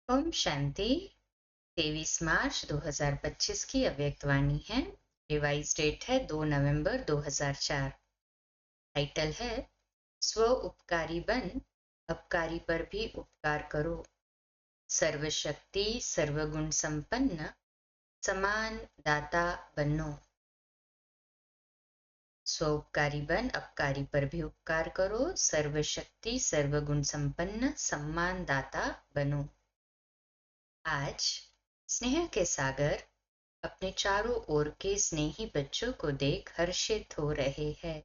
ओम शांति। 23 मार्च 2025 की अव्यक्तवाणी है। Revise date है 2 नवंबर 2004। टाइटल है स्व उपकारी बन, अपकारी पर भी उपकार करो। सर्वशक्ति सर्वगुण संपन्न, समान दाता बनो। स्व उपकारी बन, अपकारी पर भी उपकार करो। सर्वशक्ति सर्वगुण संपन्न, सम्मान दाता बनो। आज स्नेह के सागर अपने चारों ओर के स्नेही बच्चों को देख हर्षित हो रहे हैं।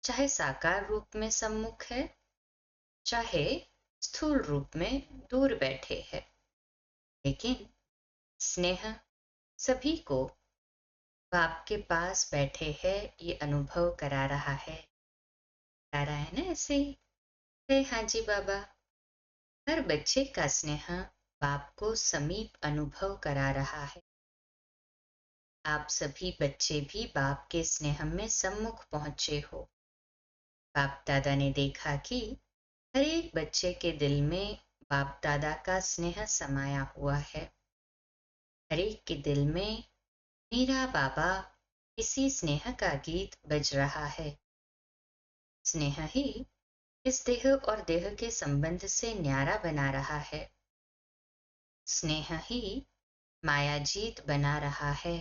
चाहे साकार रूप में सम्मुख है, चाहे स्थूल रूप में दूर बैठे हैं, लेकिन स्नेह सभी को बाप के पास बैठे हैं ये अनुभव करा रहा है। करा रहा है ना ऐसे ही? हाँ जी बाबा। हर बच्चे का स्नेह बाप को समीप अनुभव करा रहा है। आप सभी बच्चे भी बाप के स्नेह में सम्मुख पहुंचे हो। बाप दादा ने देखा कि हर एक बच्चे के दिल में बाप दादा का स्नेह समाया हुआ है। हर एक के दिल में मेरा बाबा, इसी स्नेह का गीत बज रहा है। स्नेह ही इस देह और देह के संबंध से न्यारा बना रहा है। स्नेह ही मायाजीत बना रहा है।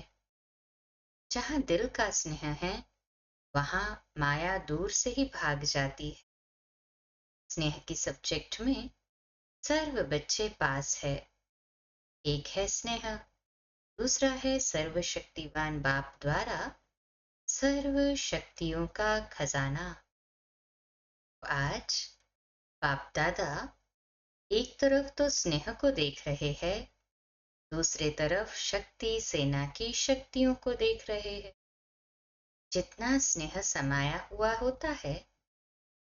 जहां दिल का स्नेह है, वहां माया दूर से ही भाग जाती है। स्नेह की सब्जेक्ट में सर्व बच्चे पास है। एक है स्नेह, दूसरा है सर्वशक्तिवान बाप द्वारा सर्व शक्तियों का खजाना। आज बाप दादा एक तरफ तो स्नेह को देख रहे हैं, दूसरे तरफ शक्ति सेना की शक्तियों को देख रहे हैं। जितना स्नेह समाया हुआ होता है,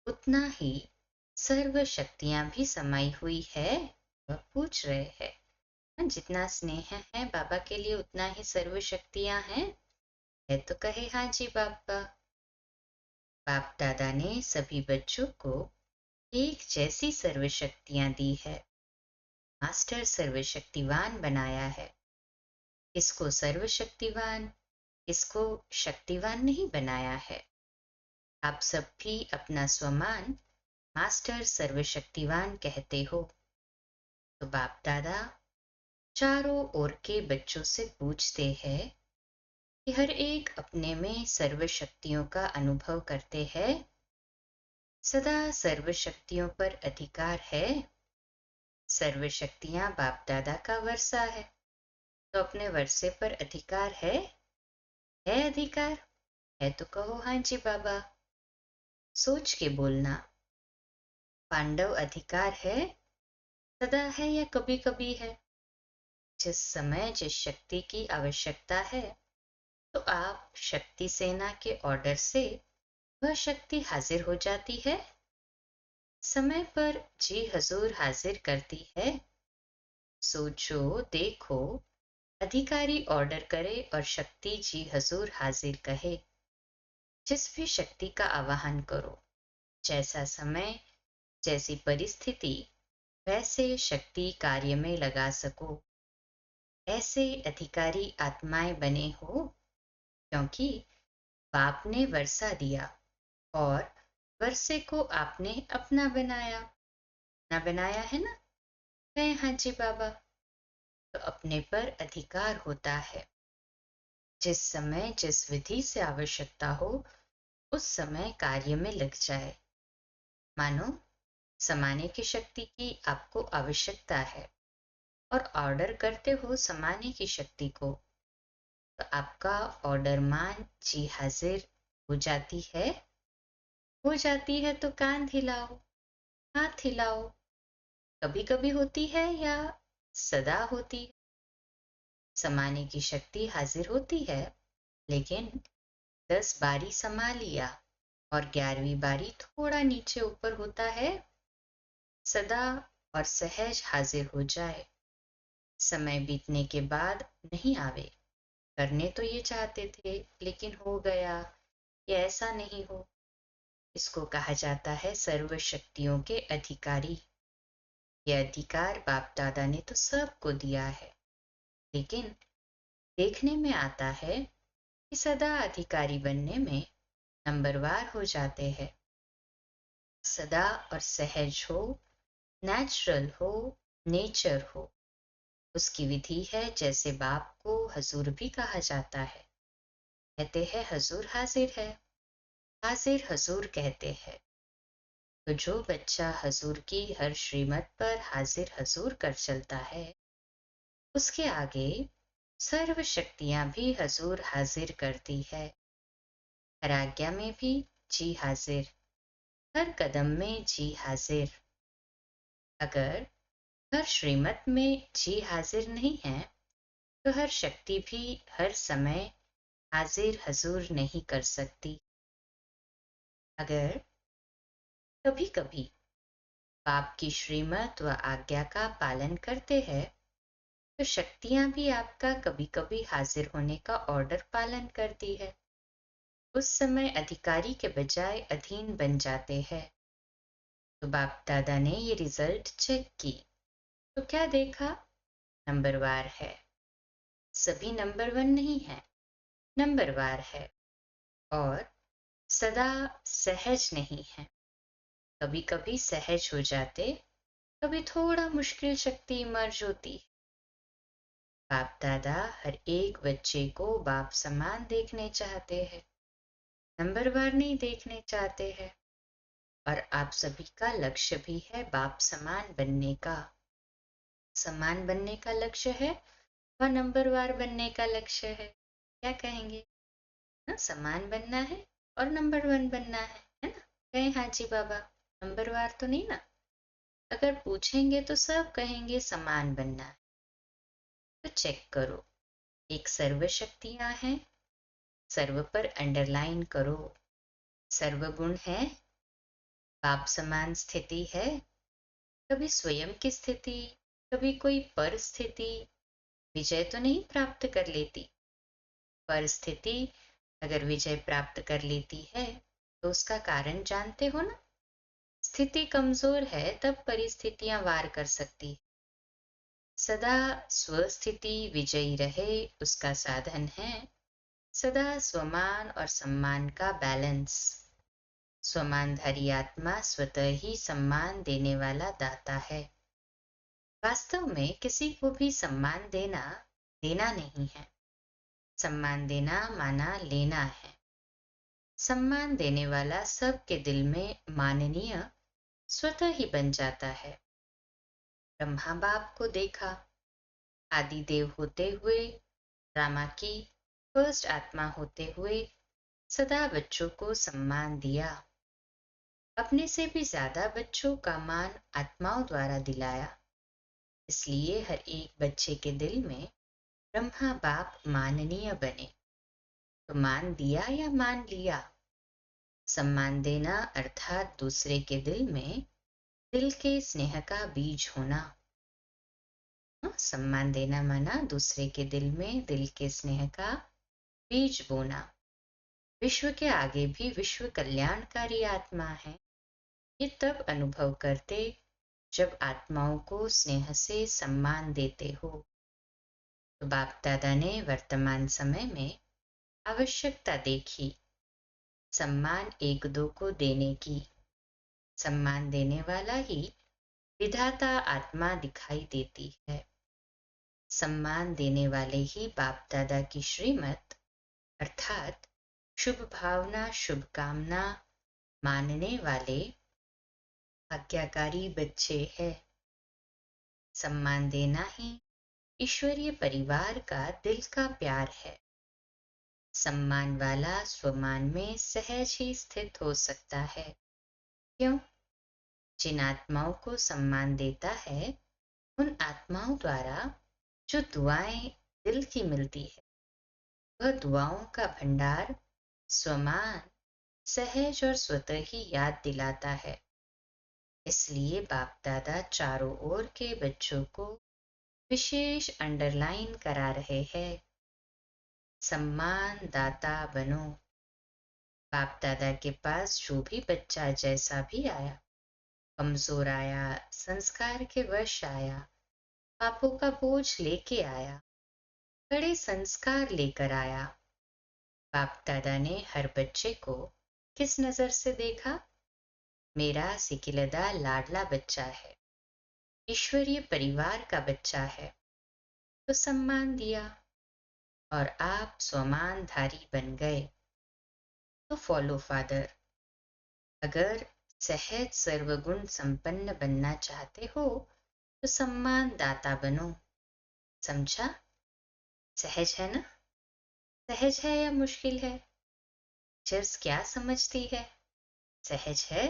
उतना ही सर्व शक्तियां भी समाई हुई है। वह पूछ रहे हैं, जितना स्नेह है बाबा के लिए उतना ही सर्व शक्तियां हैं? है तो कहे हाँ जी बाबा। बाप दादा ने सभी बच्चों को एक जैसी सर्व शक्तियां दी है। मास्टर सर्वशक्तिवान बनाया है। इसको सर्वशक्तिवान, इसको शक्तिवान नहीं बनाया है। आप सब भी अपना स्वमान मास्टर सर्वशक्तिवान कहते हो। तो बाप दादा चारों ओर के बच्चों से पूछते हैं कि हर एक अपने में सर्व शक्तियों का अनुभव करते हैं। सदा सर्व शक्तियों पर अधिकार है। सर्व शक्तियां बाप दादा का वर्षा है, तो अपने वर्षे पर अधिकार है? है अधिकार? है तो कहो हाँ जी बाबा। सोच के बोलना। पांडव अधिकार है? सदा है या कभी कभी है? जिस समय जिस शक्ति की आवश्यकता है, तो आप शक्ति सेना के ऑर्डर से वह शक्ति हाजिर हो जाती है। समय पर जी हजूर हाजिर करती है। सोचो देखो, अधिकारी ऑर्डर करे और शक्ति जी हजूर हाजिर कहे। जिस भी शक्ति का आवाहन करो, जैसा समय जैसी परिस्थिति, वैसे शक्ति कार्य में लगा सको। ऐसे अधिकारी आत्माएं बने हो, क्योंकि बाप ने वर्षा दिया और वर्षे को आपने अपना बनाया। ना बनाया है ना? कहे हाँ जी बाबा। तो अपने पर अधिकार होता है। जिस समय जिस विधि से आवश्यकता हो, उस समय कार्य में लग जाए। मानो समाने की शक्ति की आपको आवश्यकता है और ऑर्डर करते हो समाने की शक्ति को, तो आपका ऑर्डर मान जी हाजिर हो जाती है। हो जाती है तो कान हिलाओ, हाथ हिलाओ। कभी कभी होती है या सदा होती है? समाने की शक्ति हाजिर होती है, लेकिन 10 बारी समा लिया और 11वीं बारी थोड़ा नीचे ऊपर होता है। सदा और सहज हाजिर हो जाए। समय बीतने के बाद नहीं आवे। करने तो ये चाहते थे, लेकिन हो गया, ये ऐसा नहीं हो। इसको कहा जाता है सर्व शक्तियों के अधिकारी। ये अधिकार बाप दादा ने तो सबको दिया है, लेकिन देखने में आता है कि सदा अधिकारी बनने में नंबरवार हो जाते हैं। सदा और सहज हो, नेचुरल हो, नेचर हो, उसकी विधि है। जैसे बाप को हजूर भी कहा जाता है, कहते हैं हजूर हाजिर है, हाजिर हजूर कहते हैं। तो जो बच्चा हजूर की हर श्रीमत पर हाजिर हजूर कर चलता है, उसके आगे सर्व शक्तियां भी हजूर हाजिर करती है। हर आज्ञा में भी जी हाजिर, हर कदम में जी हाजिर। अगर हर श्रीमत में जी हाजिर नहीं है, तो हर शक्ति भी हर समय हाजिर हजूर नहीं कर सकती। अगर कभी कभी बाप की श्रीमत व आज्ञा का पालन करते हैं, तो शक्तियां भी आपका कभी कभी हाजिर होने का ऑर्डर पालन करती है। उस समय अधिकारी के बजाय अधीन बन जाते हैं। तो बाप दादा ने ये रिजल्ट चेक की, तो क्या देखा? नंबरवार है। सभी नंबर वन नहीं है, नंबरवार है। और सदा सहज नहीं है। कभी कभी सहज हो जाते, कभी थोड़ा मुश्किल शक्ति इमर्ज होती। बाप दादा हर एक बच्चे को बाप समान देखने चाहते हैं, नंबरवार नहीं देखने चाहते हैं। और आप सभी का लक्ष्य भी है बाप समान बनने का। समान बनने का लक्ष्य है व नंबरवार बनने का लक्ष्य है। क्या कहेंगे? ना, समान बनना है और नंबर वन बनना है ना? कहें हाँ जी बाबा। नंबरवार तो नहीं ना? अगर पूछेंगे तो सब कहेंगे समान बनना है। तो चेक करो, एक सर्व शक्तियां हैं, सर्व पर अंडरलाइन करो। सर्वगुण है, बाप समान स्थिति है। कभी स्वयं की स्थिति, कभी कोई परिस्थिति विजय तो नहीं प्राप्त कर लेती। परिस्थिति अगर विजय प्राप्त कर लेती है, तो उसका कारण जानते हो ना? स्थिति कमजोर है तब परिस्थितियां वार कर सकती। सदा स्वस्थिति विजयी रहे, उसका साधन है सदा स्वमान और सम्मान का बैलेंस। स्वमानधारी आत्मा स्वतः ही सम्मान देने वाला दाता है। वास्तव में किसी को भी सम्मान देना देना नहीं है। सम्मान देना माना लेना है। सम्मान देने वाला सबके दिल में माननीय स्वतः ही बन जाता है। ब्रह्मा बाप को देखा, आदि देव होते हुए, रामा की फर्स्ट आत्मा होते हुए सदा बच्चों को सम्मान दिया। अपने से भी ज्यादा बच्चों का मान आत्माओं द्वारा दिलाया। इसलिए हर एक बच्चे के दिल में ब्रह्मा बाप माननीय बने। तो मान दिया या मान लिया? सम्मान देना अर्थात दूसरे के दिल में दिल के स्नेह का बीज होना। सम्मान देना माना दूसरे के दिल में दिल के स्नेह का बीज बोना। विश्व के आगे भी विश्व कल्याणकारी आत्मा है। ये तब अनुभव करते जब आत्माओं को स्नेह से सम्मान देते हो। तो बाप दादा ने वर्तमान समय में आवश्यकता देखी सम्मान एक दो को देने की। सम्मान देने वाला ही विधाता आत्मा दिखाई देती है। सम्मान देने वाले ही बाप दादा की श्रीमत अर्थात शुभ भावना शुभ कामना मानने वाले आज्ञाकारी बच्चे हैं। सम्मान देना ही ईश्वरीय परिवार का दिल का प्यार है। सम्मान वाला स्वमान में सहज ही स्थित हो सकता है। क्यों? जिन आत्माओं को सम्मान देता है, उन आत्माओं द्वारा जो दुआएं दिल की मिलती है, वह दुआओं का भंडार स्वमान सहज और स्वतः ही याद दिलाता है। इसलिए बाप दादा चारों ओर के बच्चों को विशेष अंडरलाइन करा रहे हैं, सम्मान दाता बनो। बाप दादा के पास जो भी बच्चा जैसा भी आया, कमजोर आया, संस्कार के वश आया, पापों का बोझ लेके आया, बड़े संस्कार लेकर आया। बाप दादा ने हर बच्चे को किस नजर से देखा? मेरा सिकिलदा लाडला बच्चा है, ईश्वरीय परिवार का बच्चा है, तो सम्मान दिया। और आप स्वमानधारी बन गए, तो फॉलो फादर। अगर सहज सर्वगुण संपन्न बनना चाहते हो तो सम्मान दाता बनो। समझा? सहज है ना? सहज है या मुश्किल है? चर्च क्या समझती है? सहज है।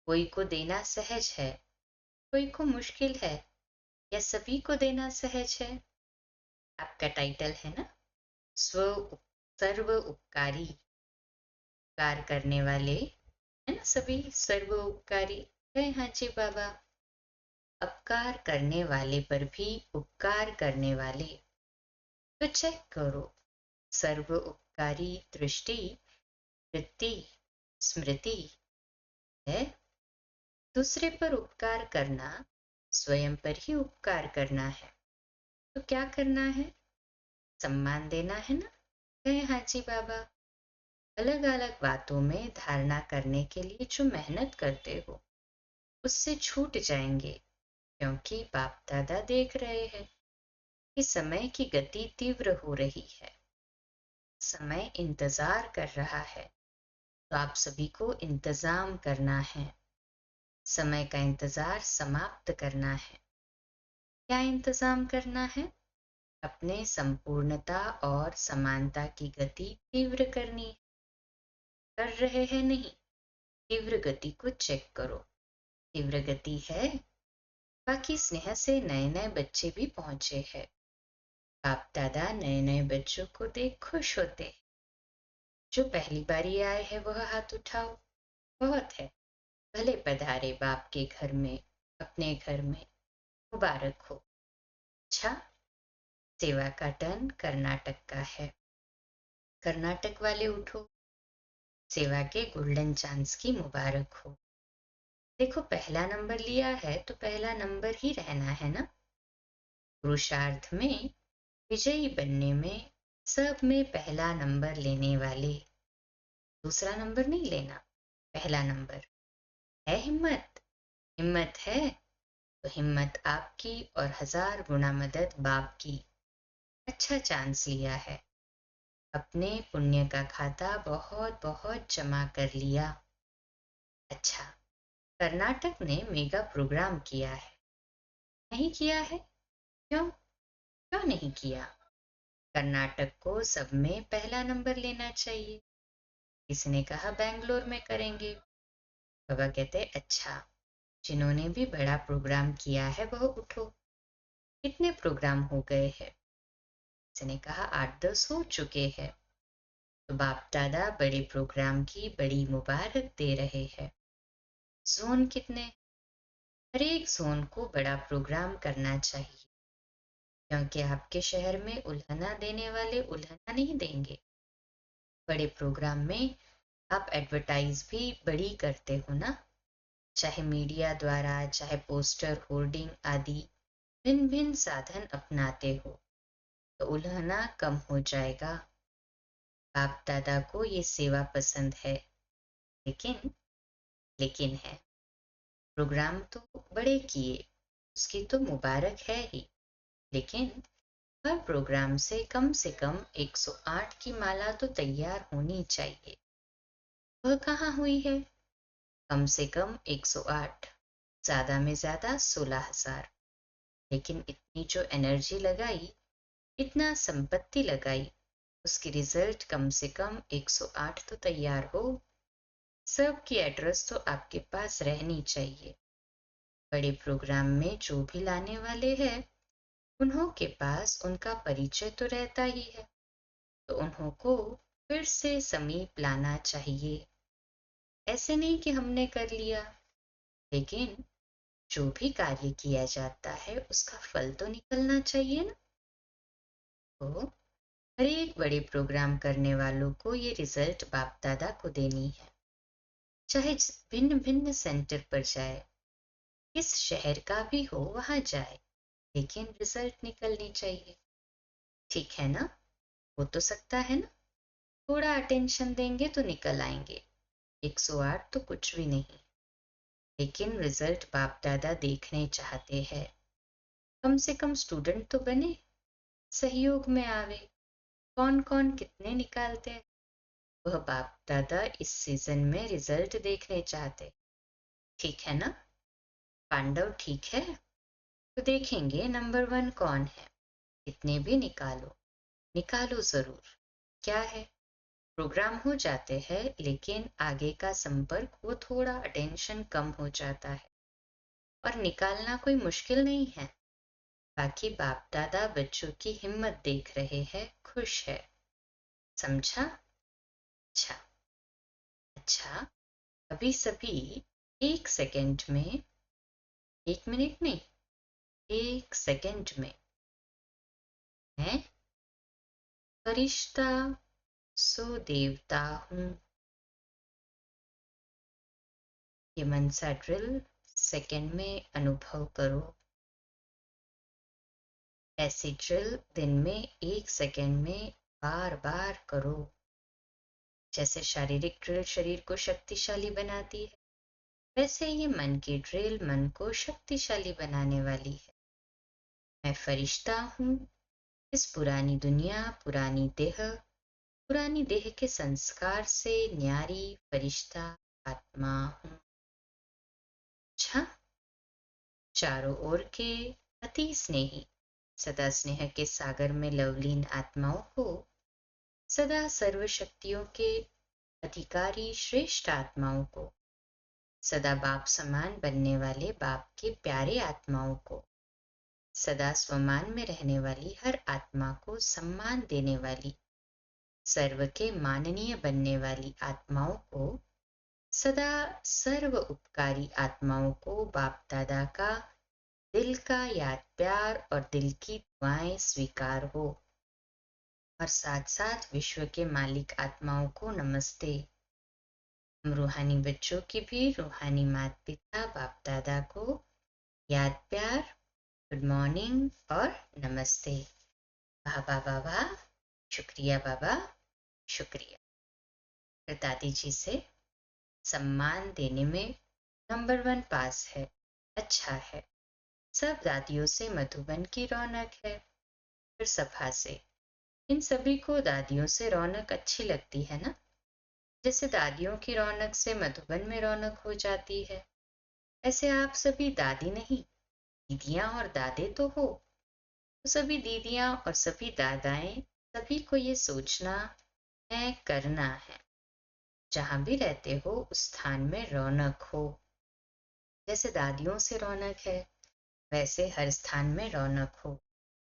कोई को देना सहज है, कोई को मुश्किल है, या सभी को देना सहज है? आपका टाइटल है ना, सर्व उपकारी, उपकार करने वाले, है ना? सभी सर्व उपकारी है। हाँ जी बाबा। अपकार करने वाले पर भी उपकार करने वाले, तो चेक करो। सर्व उपकारी दृष्टि, वृत्ति, स्मृति है। दूसरे पर उपकार करना स्वयं पर ही उपकार करना है। तो क्या करना है? सम्मान देना है ना? कहे हाँ जी बाबा। अलग अलग बातों में धारणा करने के लिए जो मेहनत करते हो उससे छूट जाएंगे, क्योंकि बाप दादा देख रहे हैं कि समय की गति तीव्र हो रही है। समय इंतजार कर रहा है, तो आप सभी को इंतजाम करना है। समय का इंतजार समाप्त करना है। क्या इंतजाम करना है? अपने संपूर्णता और समानता की गति तीव्र करनी है। कर रहे हैं नहीं? तीव्र गति को चेक करो। तीव्र गति है। बाकी स्नेह से नए नए बच्चे भी पहुंचे हैं। बाप दादा नए नए बच्चों को देख खुश होते हैं। जो पहली बारी आए हैं वह हाथ उठाओ। बहुत है। भले पधारे बाप के घर में, अपने घर में। मुबारक हो। अच्छा, सेवा का टर्न कर्नाटक का है। कर्नाटक वाले उठो। सेवा के गोल्डन चांस की मुबारक हो। देखो, पहला नंबर लिया है तो पहला नंबर ही रहना है ना। पुरुषार्थ में, विजयी बनने में, सब में पहला नंबर लेने वाले। दूसरा नंबर नहीं लेना, पहला नंबर। है हिम्मत? हिम्मत है तो हिम्मत आपकी और 1000 गुना मदद बाप की। अच्छा चांस लिया है। अपने पुण्य का खाता बहुत बहुत जमा कर लिया। अच्छा, कर्नाटक ने मेगा प्रोग्राम किया है? नहीं किया है? क्यों? क्यों नहीं किया? कर्नाटक को सब में पहला नंबर लेना चाहिए। किसी ने कहा बेंगलोर में करेंगे। बाबा कहते अच्छा, जिन्होंने भी बड़ा प्रोग्राम किया है वह उठो। कितने प्रोग्राम हो गए हैं? किसी ने कहा 8-10 हो चुके हैं। तो बाप दादा बड़े प्रोग्राम की बड़ी मुबारक दे रहे हैं। जोन कितने? हर एक जोन को बड़ा प्रोग्राम करना चाहिए, क्योंकि आपके शहर में उल्हना देने वाले उल्हना नहीं देंगे। बड़े प्रोग्राम में आप एडवर्टाइज भी बड़ी करते हो ना, चाहे मीडिया द्वारा, चाहे पोस्टर, होर्डिंग आदि भिन्न भिन्न साधन अपनाते हो, तो उल्हना कम हो जाएगा। बाप दादा को ये सेवा पसंद है, लेकिन लेकिन है। प्रोग्राम तो बड़े किए, उसकी तो मुबारक है ही, लेकिन हर प्रोग्राम से कम 108 की माला तो तैयार होनी चाहिए। वह कहाँ हुई है? कम से कम 108, ज्यादा में ज्यादा 16,000। लेकिन इतनी जो एनर्जी लगाई, इतना संपत्ति लगाई, उसकी रिजल्ट कम से कम 108 तो तैयार हो। सबकी एड्रेस तो आपके पास रहनी चाहिए। बड़े प्रोग्राम में जो भी लाने वाले हैं, उन्हों के पास उनका परिचय तो रहता ही है, तो उन्हों को फिर से समीप लाना चाहिए। ऐसे नहीं कि हमने कर लिया, लेकिन जो भी कार्य किया जाता है उसका फल तो निकलना चाहिए ना। तो हर एक बड़े प्रोग्राम करने वालों को ये रिजल्ट बाप दादा को देनी है। चाहे भिन्न भिन्न सेंटर पर जाए, किस शहर का भी हो वहां जाए, लेकिन रिजल्ट निकलनी चाहिए। ठीक है ना? हो तो सकता है ना? थोड़ा अटेंशन देंगे तो निकल आएंगे। 108 तो कुछ भी नहीं, लेकिन रिजल्ट बाप दादा देखने चाहते हैं। कम से कम स्टूडेंट तो बने, सहयोग में आवे। कौन कौन कितने निकालते हैं, वह बाप दादा इस सीजन में रिजल्ट देखने चाहते। ठीक है ना? पांडव ठीक है? तो देखेंगे नंबर 1 कौन है। कितने भी निकालो, निकालो जरूर। क्या है, प्रोग्राम हो जाते हैं, लेकिन आगे का संपर्क वो थोड़ा अटेंशन कम हो जाता है। और निकालना कोई मुश्किल नहीं है। बाकी बाप दादा बच्चों की हिम्मत देख रहे हैं, खुश है। समझा? अच्छा। अच्छा, अभी सभी 1 सेकंड में, 1 मिनट नहीं, 1 सेकंड में मैं फरिश्ता सो देवता हूँ। ये मनसा ड्रिल सेकंड में अनुभव करो। ऐसी ड्रिल दिन में 1 सेकंड में बार बार करो। जैसे शारीरिक ड्रिल शरीर को शक्तिशाली बनाती है, वैसे ये मन की ड्रिल मन को शक्तिशाली बनाने वाली है। मैं फरिश्ता हूँ, इस पुरानी दुनिया, पुरानी देह के संस्कार से न्यारी फरिश्ता आत्मा हूँ। अच्छा, चारों ओर के अति स्नेही, सदा स्नेह के सागर में लवलीन आत्माओं को, सदा सर्व शक्तियों के अधिकारी श्रेष्ठ आत्माओं को, सदा बाप समान बनने वाले बाप के प्यारे आत्माओं को, सदा स्वमान में रहने वाली हर आत्मा को सम्मान देने वाली, सर्व के माननीय बनने वाली आत्माओं को, सदा सर्व उपकारी आत्माओं को बाप दादा का दिल का याद प्यार और दिल की दुआएं स्वीकार हो। और साथ साथ विश्व के मालिक आत्माओं को नमस्ते। हम रूहानी बच्चों की भी रूहानी माता पिता बाप दादा को याद प्यार, गुड मॉर्निंग और नमस्ते। बाबा बाबा, शुक्रिया बाबा, शुक्रिया। फिर दादी जी से सम्मान देने में नंबर 1 पास है, अच्छा है। सब दादियों से मधुबन की रौनक है। फिर सभा से इन सभी को दादियों से रौनक अच्छी लगती है ना, जैसे दादियों की रौनक से मधुबन में रौनक हो जाती है। ऐसे आप सभी दादी नहीं, दीदियां और दादे तो हो। तो सभी दीदियां और सभी दादाएं, सभी को ये सोचना है, करना है, जहां भी रहते हो उस स्थान में रौनक हो। जैसे दादियों से रौनक है, वैसे हर स्थान में रौनक हो,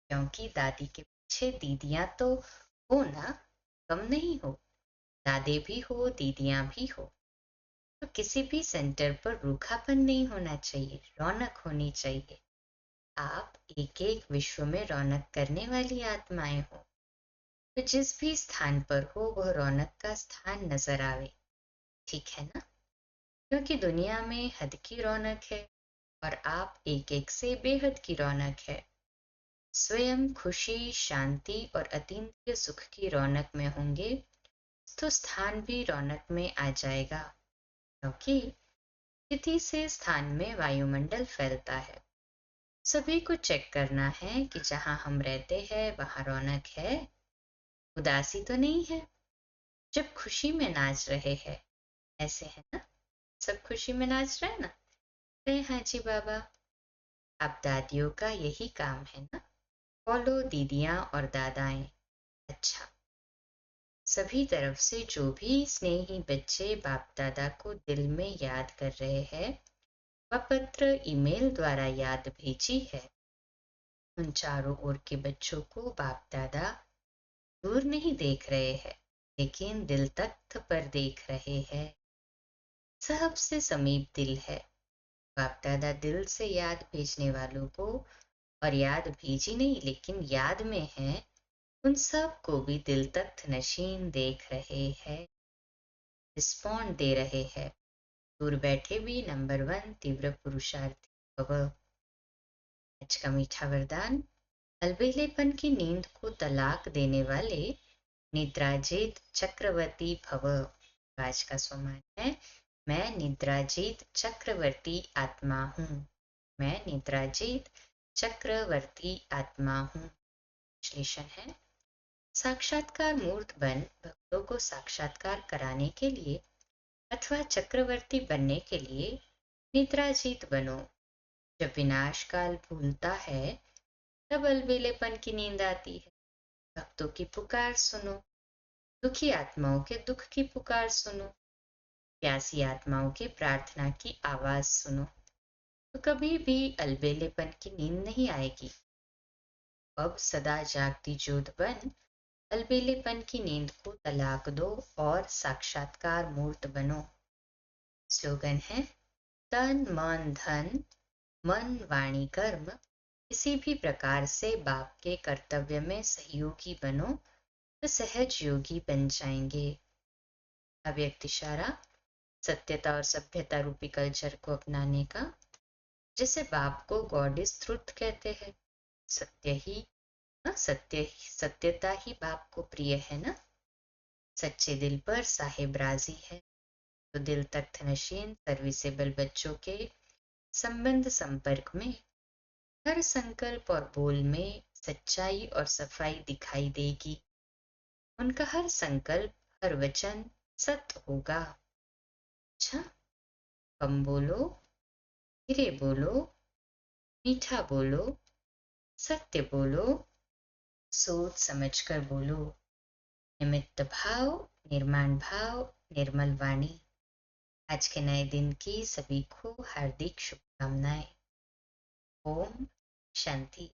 क्योंकि दादी के पीछे दीदियां तो हो ना, कम नहीं हो। दादे भी हो, दीदियां भी हो। तो किसी भी सेंटर पर रूखापन नहीं होना चाहिए, रौनक होनी चाहिए। आप एक एक विश्व में रौनक करने वाली आत्माएं हो। तो जिस भी स्थान पर हो वह रौनक का स्थान नजर आवे। ठीक है ना? क्योंकि दुनिया में हद की रौनक है और आप एक एक से बेहद की रौनक है। स्वयं खुशी, शांति और अतीन्द्रिय सुख की रौनक में होंगे तो स्थान भी रौनक में आ जाएगा, क्योंकि स्थिति से स्थान में वायुमंडल फैलता है। सभी को चेक करना है कि जहां हम रहते हैं वहां रौनक है, उदासी तो नहीं है। जब खुशी में नाच रहे हैं, ऐसे है ना, सब खुशी में नाच रहे हैं ना। अरे हाँ जी बाबा, अब दादियों का यही काम है ना, फॉलो दीदियां और दादाएं। अच्छा, सभी तरफ से जो भी स्नेही बच्चे बाप दादा को दिल में याद कर रहे हैं, वह पत्र ईमेल द्वारा याद भेजी है। उन चारों ओर के बच्चों को बाप दादा दूर नहीं देख रहे हैं, लेकिन दिल तख्त पर देख रहे हैं। सबसे समीप दिल है। बाप दादा दिल से याद भेजने वालों को, और याद भेजी नहीं लेकिन याद में है, उन सब को भी दिल तख्त नशीन देख रहे हैं, रिस्पॉन्ड दे रहे हैं। दूर बैठे भी नंबर 1 तीव्र पुरुषार्थी भव। आज का मीठा वरदान, अलबेलेपन की नींद को तलाक देने वाले निद्राजीत चक्रवर्ती भव। आज का स्वमान है, मैं निद्राजीत चक्रवर्ती आत्मा हूँ। मैं निद्राजीत चक्रवर्ती आत्मा हूँ। विश्लेषण है, साक्षात्कार मूर्त बन भक्तों को साक्षात्कार कराने के लिए अथवा चक्रवर्ती बनने के लिए निद्राजीत बनो। जब विनाश काल भूलता है तब अलबेलेपन की नींद आती है। भक्तों की पुकार सुनो, दुखी आत्माओं के दुख की पुकार सुनो, प्यासी आत्माओं के प्रार्थना की आवाज सुनो, तो कभी भी अलबेलेपन की नींद नहीं आएगी। अब सदा जागती ज्योत बन अलबेलेपन की नींद को तलाक दो और साक्षात्कार मूर्त बनो। स्लोगन है, तन मन धन, मन वाणी कर्म किसी भी प्रकार से बाप के कर्तव्य में सहयोगी बनो तो सहज योगी बन जाएंगे। अव्यक्त इशारा, सत्यता और सभ्यता रूपी कल्चर को अपनाने का। जैसे बाप को गॉड इज ट्रुथ कहते हैं, सत्य ही सत्यता ही बाप को प्रिय है ना। सच्चे दिल पर साहेब राजी है, तो दिल तख्त नशीन सर्विसेबल बच्चों के संबंध संपर्क में हर संकल्प और बोल में सच्चाई और सफाई दिखाई देगी। उनका हर संकल्प, हर वचन सत्य होगा। अच्छा, कम बोलो, धीरे बोलो, मीठा बोलो, सत्य बोलो, सोच समझकर बोलो। निमित्त भाव, निर्माण भाव, निर्मल वाणी। आज के नए दिन की सभी को हार्दिक शुभकामनाएं। ओम शांति।